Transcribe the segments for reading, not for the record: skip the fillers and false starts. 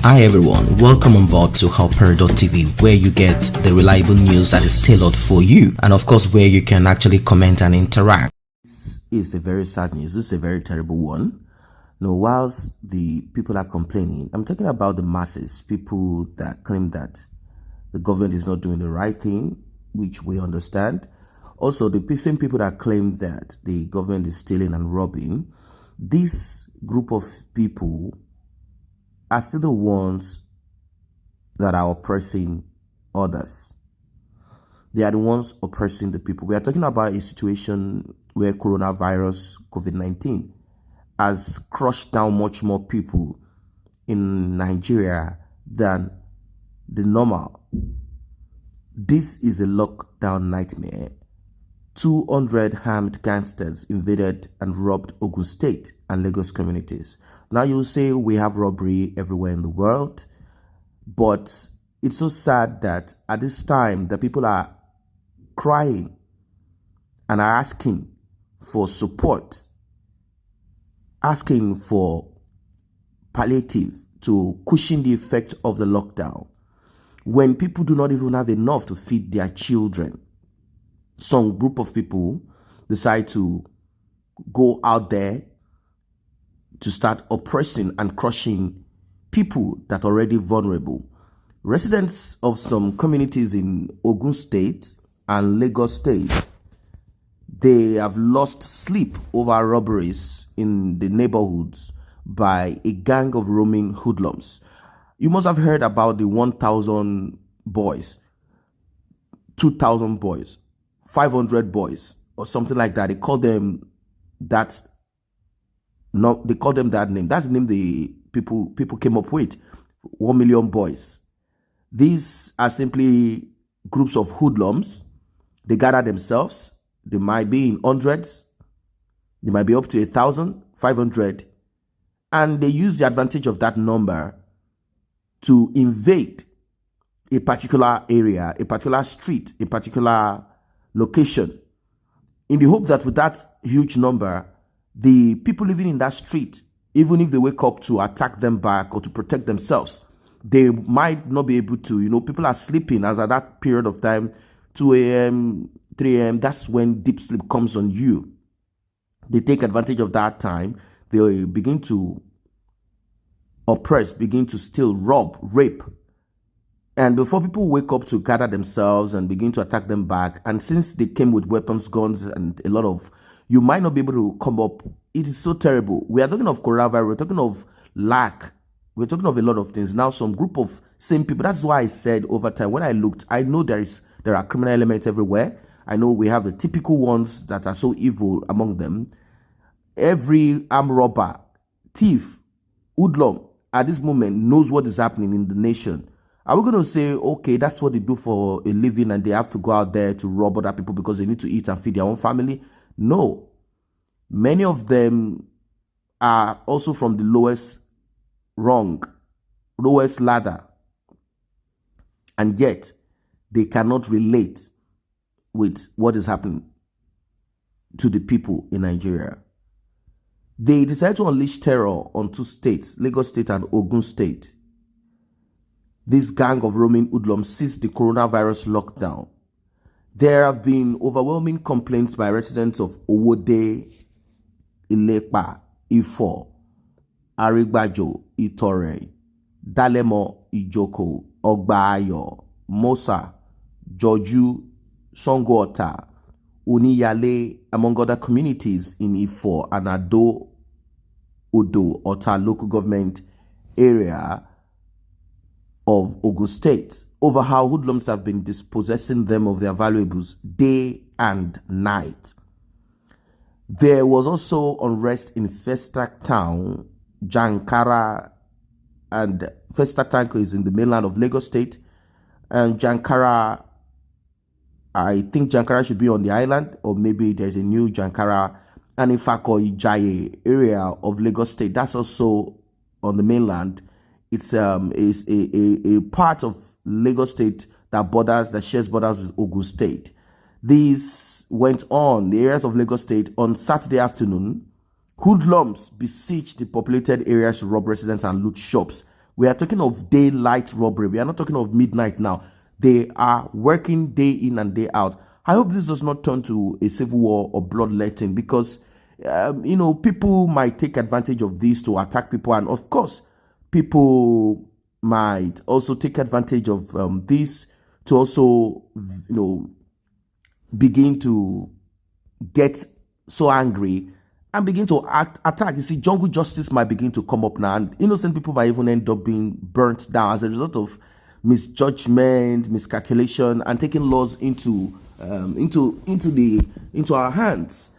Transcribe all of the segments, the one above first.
Hi everyone, welcome on board to ШH0XCKING, where you get the reliable news that is tailored for you, and of course where you can actually comment and interact. This is a very sad news. This is a very terrible one. Now, whilst the people are complaining, I'm talking about the masses, people that claim that the government is not doing the right thing, which we understand. Also, the same people that claim that the government is stealing and robbing. This group of people are still the ones that are oppressing others. They are the ones oppressing the people. We are talking about a situation where coronavirus, COVID-19, has crushed down much more people in Nigeria than the normal. This is a lockdown nightmare. 200 armed gangsters invaded and robbed Ogun State and Lagos communities. Now you'll say we have robbery everywhere in the world, but it's so sad that at this time the people are crying and are asking for support, asking for palliative to cushion the effect of the lockdown, when people do not even have enough to feed their children. Some group of people decide to go out there to start oppressing and crushing people that are already vulnerable. Residents of some communities in Ogun State and Lagos State, they have lost sleep over robberies in the neighborhoods by a gang of roaming hoodlums. You must have heard about the 1,000 boys, 2,000 boys, 500 boys, or something like that. They call them that. No, they call them that name. That's the name the people came up with. 1 million boys. These are simply groups of hoodlums. They gather themselves. They might be in hundreds. They might be up to 1,000, 500, and they use the advantage of that number to invade a particular area, a particular street, a particular location, in the hope that with that huge number, the people living in that street, even if they wake up to attack them back or to protect themselves, they might not be able to. People are sleeping as at that period of time, 2 a.m., 3 a.m., that's when deep sleep comes on you. They take advantage of that time. They begin to oppress, begin to steal, rob, rape. And before people wake up to gather themselves and begin to attack them back, and since they came with weapons, guns, and a lot of, you might not be able to come up. It is so terrible. We are talking of coronavirus, we're talking of lack, we're talking of a lot of things. Now, some group of same people, that's why I said over time, when I looked, I know there are criminal elements everywhere. I know we have the typical ones that are so evil among them. Every armed robber, thief, hoodlum at this moment knows what is happening in the nation. Are we going to say, okay, that's what they do for a living and they have to go out there to rob other people because they need to eat and feed their own family? No. Many of them are also from the lowest rung, lowest ladder. And yet, they cannot relate with what is happening to the people in Nigeria. They decided to unleash terror on two states, Lagos State and Ogun State. This gang of roaming hoodlums seized the coronavirus lockdown. There have been overwhelming complaints by residents of Owode, Ilepa, Ifo, Arigbajo, Itore, Dalemo, Ijoko, Ogbayo, Mosa, Joju, Songota, Uniyale, among other communities in Ifo and Ado, Odo, Ota local government area of Ogun State, over how hoodlums have been dispossessing them of their valuables day and night. There was also unrest in Festac Town, Jankara, and Festac Town is in the mainland of Lagos State, and Jankara, I think Jankara should be on the island, or maybe there's a new Jankara, and Ifako Ijaye area of Lagos State, that's also on the mainland. It's a part of Lagos State that shares borders with Ogun State. These went on the areas of Lagos State on Saturday afternoon. Hoodlums besieged the populated areas to rob residents and loot shops, We are talking of daylight robbery. We are not talking of midnight now. They are working day in and day out. I hope this does not turn to a civil war or bloodletting, because, people might take advantage of this to attack people. And of course, people might also take advantage of this to also, begin to get so angry and begin to attack. You see, jungle justice might begin to come up now, and innocent people might even end up being burnt down as a result of misjudgment, miscalculation, and taking laws into our hands.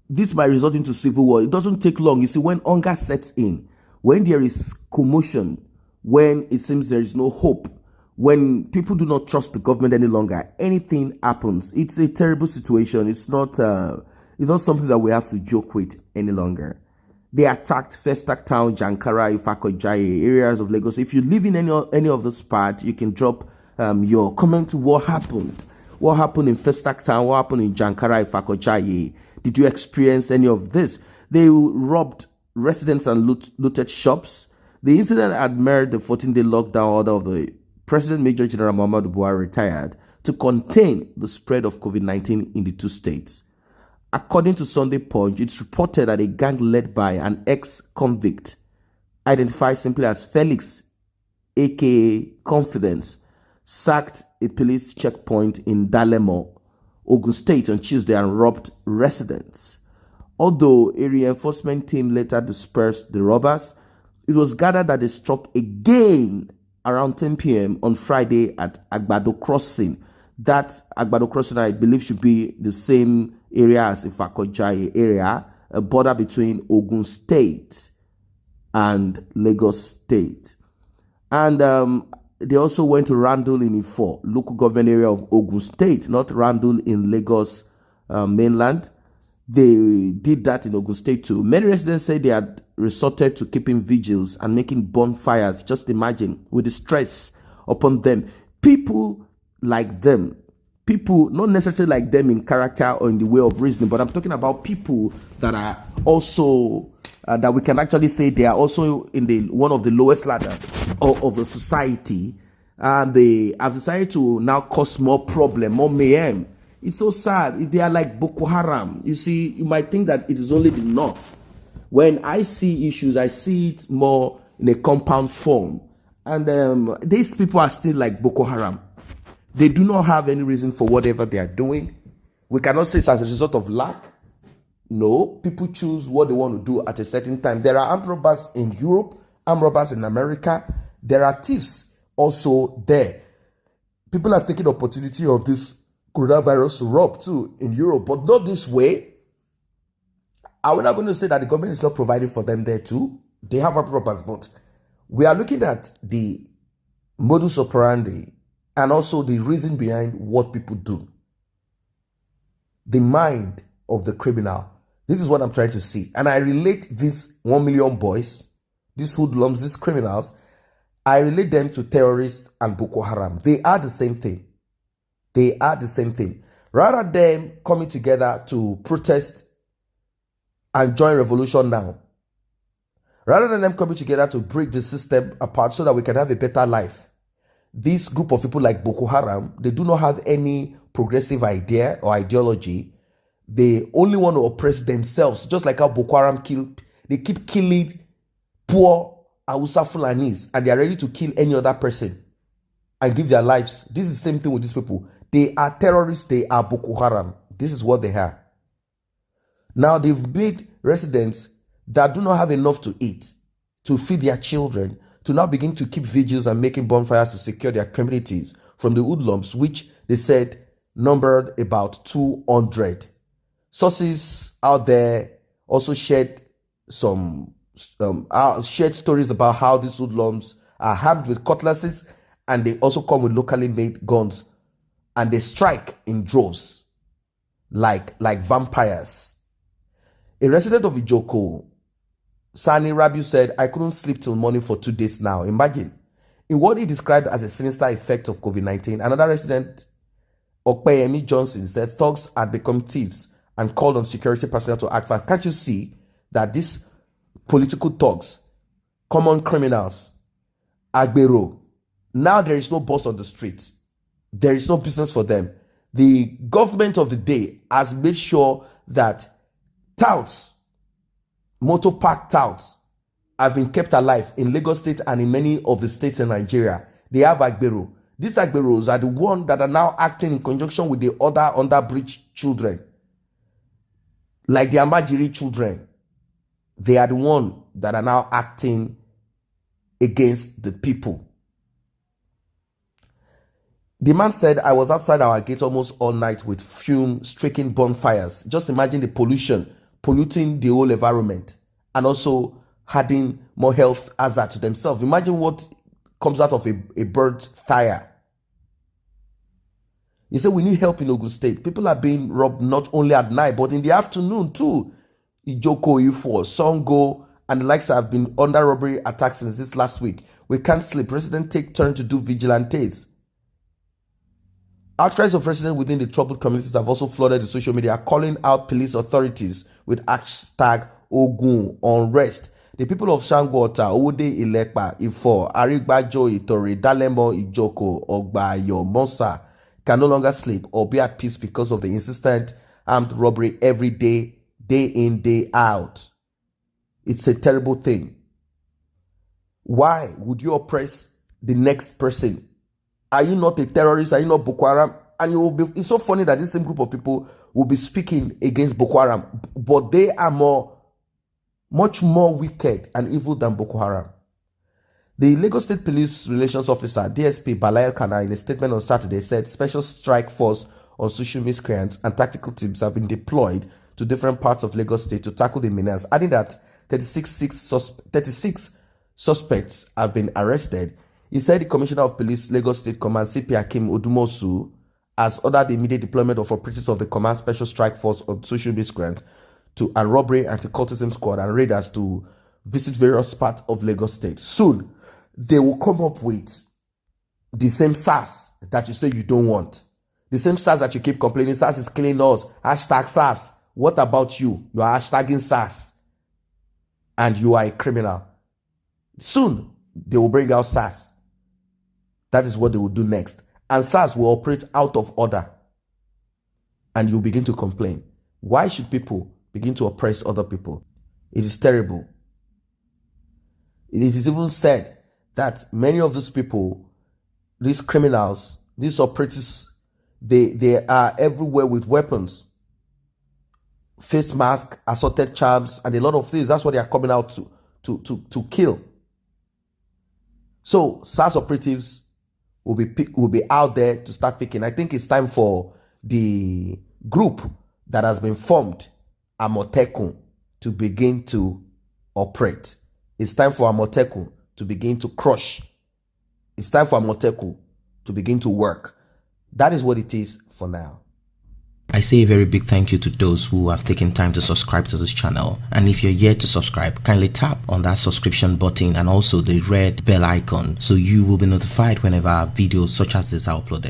This might result into civil war. It doesn't take long. You see, when hunger sets in, when there is commotion, when it seems there is no hope, when people do not trust the government any longer, anything happens. It's a terrible situation. It's not something that we have to joke with any longer. They attacked Festac Town, Jankara, Ifakojaye, areas of Lagos. If you live in any of those parts, you can drop your comment. What happened? What happened in Festac Town? What happened in Jankara, Ifakojaye? Did you experience any of this? They robbed residents and looted shops. The incident admired the 14-day lockdown order of the President Major General Muhammadu Buhari retired to contain the spread of COVID-19 in the two states. According to Sunday Punch, it's reported that a gang led by an ex-convict, identified simply as Felix, aka Confidence, sacked a police checkpoint in Dalemo, Ogun State on Tuesday and robbed residents. Although a reinforcement team later dispersed the robbers, it was gathered that they struck again around 10 p.m. on Friday at Agbado Crossing. That Agbado Crossing, I believe, should be the same area as Ifakojaye area, a border between Ogun State and Lagos State. And they also went to Randall in Ifo, local government area of Ogun State, not Randall in Lagos mainland. They did that in Ogun State too. Many residents say they had resorted to keeping vigils and making bonfires. Just imagine, with the stress upon them. People like them, people not necessarily like them in character or in the way of reasoning, but I'm talking about people that are also that we can actually say they are also in the one of the lowest ladder of the society, and they have decided to now cause more problem, more mayhem. It's so sad. They are like Boko Haram. You see, you might think that it is only the north. When I see issues, I see it more in a compound form, and these people are still like Boko Haram. They do not have any reason for whatever they are doing. We cannot say it's as a result of lack. No, people choose what they want to do at a certain time. There are armed robbers in Europe, armed robbers in America. There are thieves also there. People have taken the opportunity of this coronavirus to rob too in Europe, but not this way. We're not going to say that the government is not providing for them there too. They have armed robbers, but we are looking at the modus operandi and also the reason behind what people do. The mind of the criminal. This is what I'm trying to see. And I relate these 1 million boys, these hoodlums, these criminals, I relate them to terrorists and Boko Haram. They are the same thing. They are the same thing. Rather than coming together to protest and join revolution now, rather than them coming together to break the system apart so that we can have a better life, this group of people like Boko Haram, they do not have any progressive idea or ideology. They only want to oppress themselves, just like how Boko Haram they keep killing poor Hausa Fulanis, and they are ready to kill any other person and give their lives. This is the same thing with these people. They are terrorists, they are Boko Haram. This is what they are. Now they've made residents that do not have enough to eat, to feed their children, to now begin to keep vigils and making bonfires to secure their communities from the hoodlums, which they said numbered about 200. Sources out there also shared shared stories about how these hoodlums are armed with cutlasses, and they also come with locally made guns, and they strike in droves like vampires. A resident of Ijoko, Sani Rabiu, said, "I couldn't sleep till morning for 2 days now." Imagine. In what he described as a sinister effect of COVID-19, another resident, Okpeyemi Johnson, said thugs had become thieves and called on security personnel to act fast. Can't you see that these political thugs, common criminals, Agbero. Now there is no boss on the streets. There is no business for them. The government of the day has made sure that touts, motor park touts, have been kept alive in Lagos State and in many of the states in Nigeria. They have Agbero. These Agberos are the ones that are now acting in conjunction with the other underbridge children. Like the Amajiri children. They are the ones that are now acting against the people. The man said, I was outside our gate almost all night with fume-stricken bonfires. Just imagine the pollution, polluting the whole environment, and also adding more health hazard to themselves. Imagine what comes out of a bird's fire. You say we need help in Ogun State. People are being robbed not only at night, but in the afternoon too. Ijoko, Ifo, Songo, and the likes have been under robbery attacks since this last week. We can't sleep. Residents take turn to do vigilantes. Outcries of residents within the troubled communities have also flooded the social media, calling out police authorities with hashtag Ogun unrest. The people of Sangota, Ode, Ilepa, Ifo, Arigbajo, Itori, Dalemo, Ijoko, Ogbayo, Monsa can no longer sleep or be at peace because of the insistent armed robbery every day, day in, day out. It's a terrible thing. Why would you oppress the next person? Are you not a terrorist? Are you not Boko Haram? And you will be, it's so funny that this same group of people will be speaking against Boko Haram, but they are much more wicked and evil than Boko Haram. The Lagos State Police Relations Officer, DSP Bala Elkanah, in a statement on Saturday said special strike force on social miscreants and tactical teams have been deployed to different parts of Lagos State to tackle the menace, adding that 36 suspects have been arrested. He said the Commissioner of Police, Lagos State Command, CP Hakim Odumosu, has ordered the immediate deployment of operatives of the Command Special Strike Force on social miscreant and robbery anti-cultism squad and raiders to visit various parts of Lagos State. Soon, they will come up with the same SARS that you say you don't want. The same SARS that you keep complaining, SARS is killing us, hashtag SARS. What about you? You are hashtagging SARS and you are a criminal. Soon, they will bring out SARS. That is what they will do next. And SARS will operate out of order. And you begin to complain. Why should people begin to oppress other people? It is terrible. It is even said that many of these people, these criminals, these operatives, they are everywhere with weapons, face mask, assorted charms, and a lot of things. That's what they are coming out to kill. So SARS operatives will be out there to start picking. I think it's time for the group that has been formed, Amotekun, to begin to operate. It's time for Amotekun to begin to crush. It's time for Amotekun to begin to work. That is what it is for now. I say a very big thank you to those who have taken time to subscribe to this channel. And if you're yet to subscribe, kindly tap on that subscription button and also the red bell icon so you will be notified whenever videos such as this are uploaded.